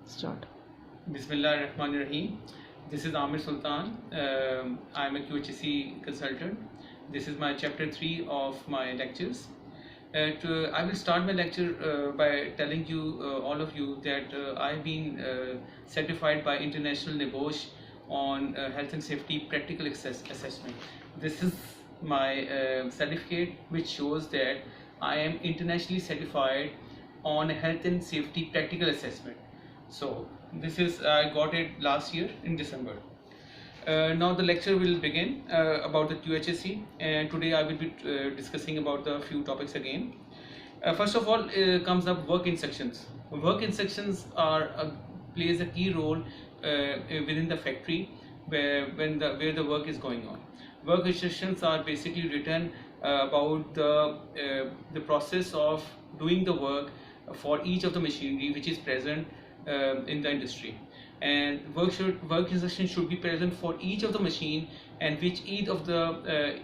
Start. Bismillahirrahmanirrahim. This is Amir Sultan. I am a QHSE consultant. This is my chapter 3 of my lectures. I will start my lecture by telling you, all of you, that I've been certified by International NEBOSH on health and safety practical assessment. This is my certificate which shows that I am internationally certified on health and safety practical assessment. So this is, I got it last year in December. Now the lecture will begin about the QHSE, and today I will be discussing about the few topics again. First of all, comes up work instructions. Work instructions plays a key role within the factory where the work is going on. Work instructions are basically written about the process of doing the work for each of the machinery which is present in the industry, and work instruction should be present for each of the machine, and which each of the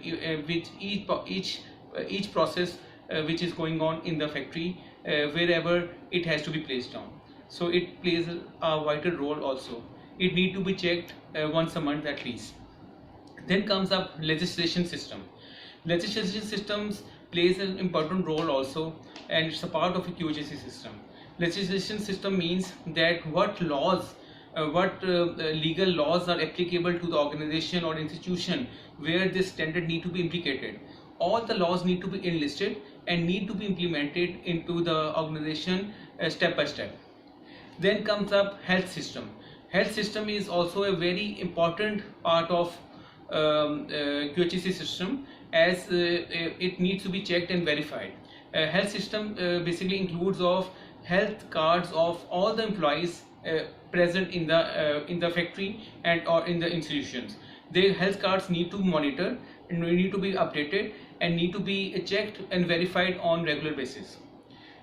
each process which is going on in the factory wherever it has to be placed on. So it plays a vital role also. It need to be checked once a month at least. Then comes up legislation system. Legislation systems plays an important role also, and it's a part of a QHSE system. Legislation system means that what laws, legal laws are applicable to the organization or institution where this standard need to be implicated. All the laws need to be enlisted and need to be implemented into the organization step by step. Then comes up health system. Health system is also a very important part of QHSE system, as it needs to be checked and verified. Health system basically includes of health cards of all the employees present in the factory and or in the institutions. Their health cards need to be monitored and need to be updated and need to be checked and verified on regular basis.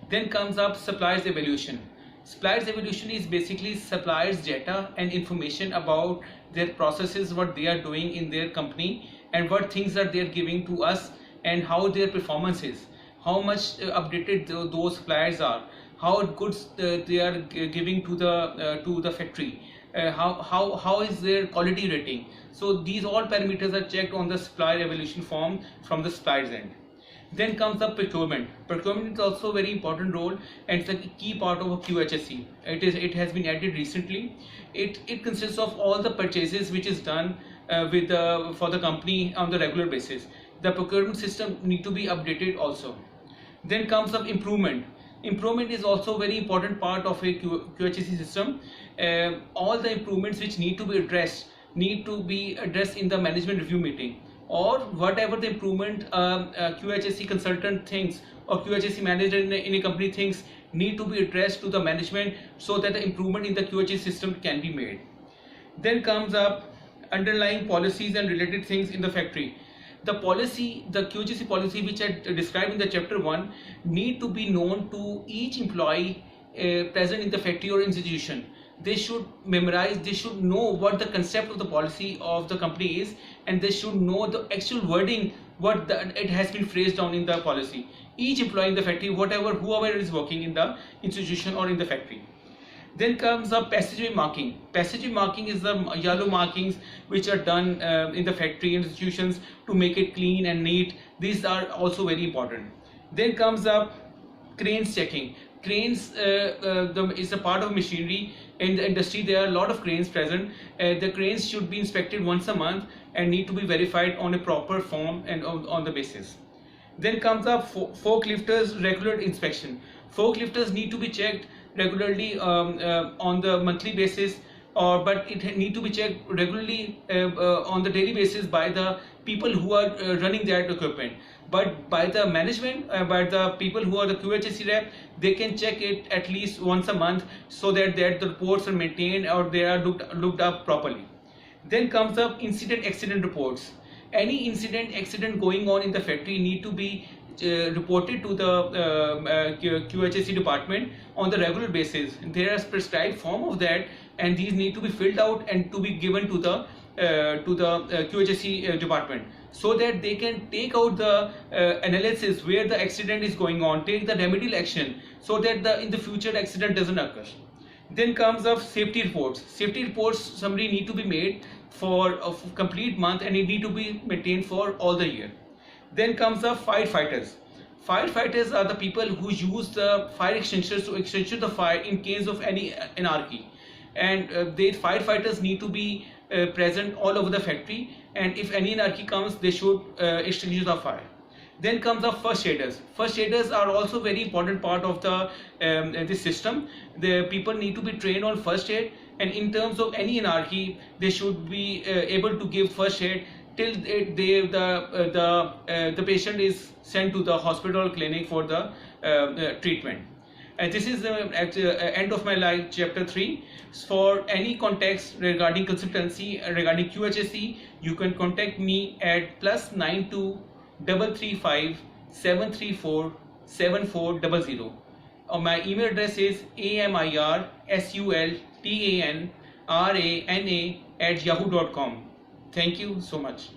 Then comes up suppliers evaluation. Suppliers evaluation is basically suppliers data and information about their processes, what they are doing in their company, and what things are they giving to us, and how their performance is, how much updated those suppliers are, how goods they are giving to the factory, how is their quality rating. So these all parameters are checked on the supplier evaluation form from the supplier's end. Then comes the procurement. Procurement is also a very important role, and it's a key part of a QHSE. It has been added recently. It consists of all the purchases which is done for the company on the regular basis. The procurement system need to be updated also. Then comes up improvement. Improvement is also a very important part of a QHSE system. All the improvements which need to be addressed in the management review meeting, or whatever the improvement QHSE consultant thinks or QHSE manager in a company thinks need to be addressed to the management, so that the improvement in the QHSE system can be made. Then comes up underlying policies and related things in the factory. The QHSE policy which I described in the chapter 1 need to be known to each employee present in the factory or institution. They should memorize, they should know what the concept of the policy of the company is, and they should know the actual wording, it has been phrased down in the policy. Each employee in the factory, whoever is working in the institution or in the factory. Then comes the passageway marking. Passageway marking is the yellow markings which are done in the factory institutions to make it clean and neat. These are also very important. Then comes up cranes checking. Cranes is a part of machinery. In the industry there are a lot of cranes present. The cranes should be inspected once a month and need to be verified on a proper form and on the basis. Then comes up forklifters regular inspection. Forklifters need to be checked regularly on the monthly basis, but it need to be checked regularly on the daily basis by the people who are running that equipment. But by the management, by the people who are the QHSE rep, they can check it at least once a month, so that the reports are maintained or they are looked up properly. Then comes up accident reports. Any accident going on in the factory need to be reported to the QHSE department on the regular basis. There is prescribed form of that, and these need to be filled out and to be given to the QHSE department, so that they can take out the analysis where the accident is going on, take the remedial action, so that in the future accident doesn't occur. Then comes of safety reports. Safety reports somebody need to be made for a complete month, and it need to be maintained for all the year. Then comes the firefighters. Firefighters are the people who use the fire extinguishers to extinguish the fire in case of any anarchy, and the firefighters need to be present all over the factory, and if any anarchy comes, they should extinguish the fire. Then comes the first aiders. First aiders are also very important part of the system. The people need to be trained on first aid, and in terms of any anarchy, they should be able to give first aid till the patient is sent to the hospital or clinic for the treatment. And this is the end of my life chapter 3. For any context regarding consultancy regarding QHSE, you can contact me at +92 335 734 7400. My email address is amirsultanrana@yahoo.com. Thank you so much.